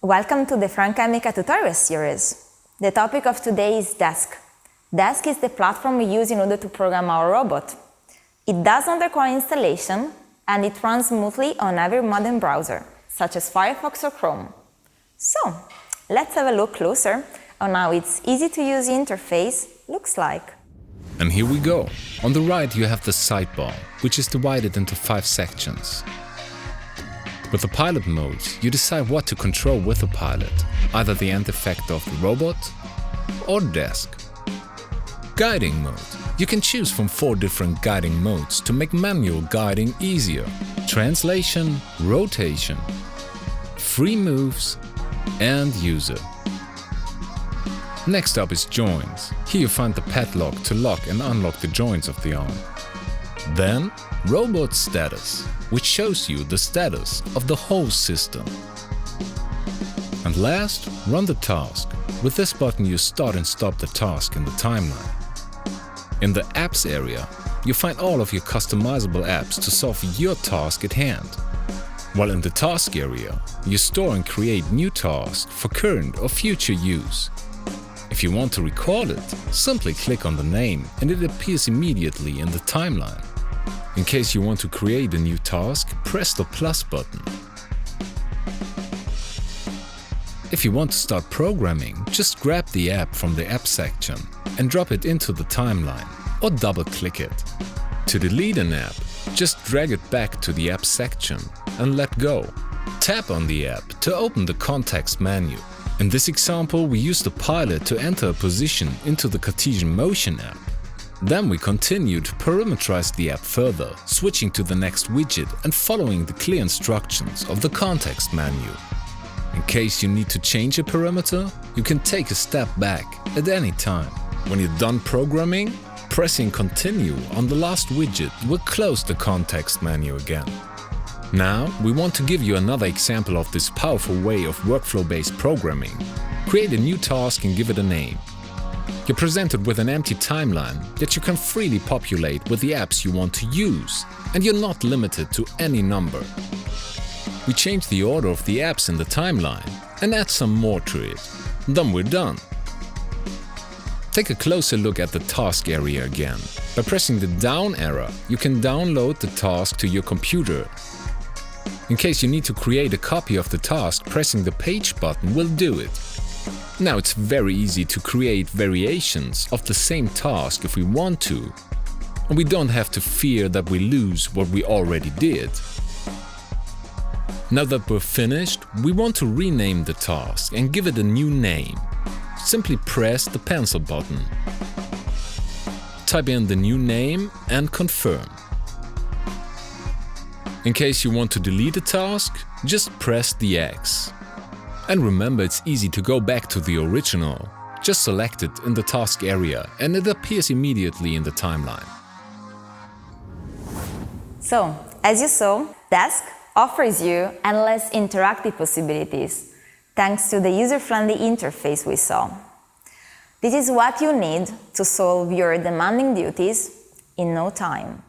Welcome to the Franka Emika tutorial series. The topic of today is Desk. Desk is the platform we use in order to program our robot. It does not require installation and it runs smoothly on every modern browser, such as Firefox or Chrome. So, let's have a look closer on how its easy-to-use interface looks like. And here we go. On the right you have the sidebar, which is divided into 5 sections. With the pilot mode, you decide what to control with the pilot, either the end effector of the robot or desk. Guiding mode. You can choose from 4 different guiding modes to make manual guiding easier. Translation, rotation, free moves and user. Next up is joints. Here you find the padlock to lock and unlock the joints of the arm. Then robot status, which shows you the status of the whole system. And last, run the task. With this button you start and stop the task in the timeline. In the apps area, you find all of your customizable apps to solve your task at hand. While in the task area, you store and create new tasks for current or future use. If you want to record it, simply click on the name and it appears immediately in the timeline. In case you want to create a new task, press the plus button. If you want to start programming, just grab the app from the app section and drop it into the timeline, or double-click it. To delete an app, just drag it back to the app section and let go. Tap on the app to open the context menu. In this example, we use the pilot to enter a position into the Cartesian Motion app. Then we continue to parameterize the app further, switching to the next widget and following the clear instructions of the context menu. In case you need to change a parameter, you can take a step back at any time. When you're done programming, pressing continue on the last widget will close the context menu again. Now, we want to give you another example of this powerful way of workflow-based programming. Create a new task and give it a name. You're presented with an empty timeline that you can freely populate with the apps you want to use, and you're not limited to any number. We change the order of the apps in the timeline and add some more to it. Then we're done. Take a closer look at the task area again. By pressing the down arrow, you can download the task to your computer. In case you need to create a copy of the task, pressing the page button will do it. Now it's very easy to create variations of the same task if we want to, and we don't have to fear that we lose what we already did. Now that we're finished, we want to rename the task and give it a new name. Simply press the pencil button. Type in the new name and confirm. In case you want to delete a task, just press the X. And remember, it's easy to go back to the original. Just select it in the task area and it appears immediately in the timeline. So, as you saw, Desk offers you endless interactive possibilities, thanks to the user-friendly interface we saw. This is what you need to solve your demanding duties in no time.